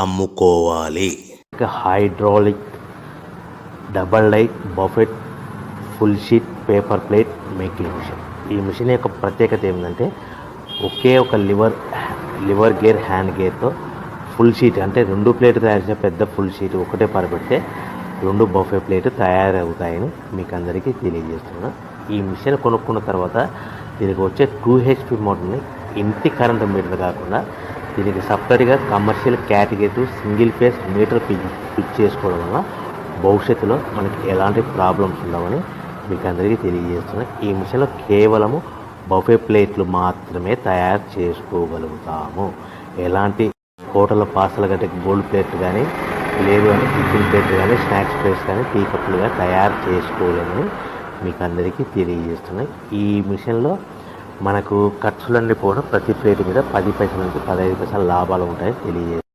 అమ్ముకోవాలి. Hydraulic double die buffet full sheet paper plate making machine. ఈ machine యొక్క ప్రత్యేకత ఏంటంటే ఒకే ఒక లివర్ గేర్ హ్యాండ్ గేర్తో ఫుల్ షీట్ అంటే 2 ప్లేట్లు తయారు చేసే పెద్ద ఫుల్ షీట్ ఒకటే పరబెడితే 2 బఫే ప్లేట్ తయారవుతాయని మీకు అందరికీ తెలియజేస్తున్నాను. ఈ మిషన్ కొనుక్కున్న తర్వాత దీనికి వచ్చే 2 HP మోటార్ని ఇంటి కరెంట్ మీటర్ కాకుండా దీనికి సపరేట్గా commercial category single phase metre fit చేసుకోవడం వల్ల భవిష్యత్తులో మనకి ఎలాంటి ప్రాబ్లమ్స్ ఉండవని మీకు అందరికీ తెలియజేస్తున్నాను. ఈ మిషన్లో కేవలము బఫే ప్లేట్లు మాత్రమే తయారు చేసుకోగలుగుతాము. ఎలాంటి హోటల్ పార్సల్ గట్టే గోల్డ్ ప్లేట్ కానీ లేదు అంటే టిఫిన్ ప్లేట్ కానీ స్నాక్స్ ప్లేట్స్ కానీ టీ కప్పులుగా తయారు చేసుకోలేమని మీకు అందరికీ తెలియజేస్తున్నాయి. ఈ మిషన్లో మనకు ఖర్చులన్నీ కూడా ప్రతి ప్లేట్ మీద 10 పైసల నుంచి 15 పైసల లాభాలు ఉంటాయని తెలియజేస్తున్నాయి.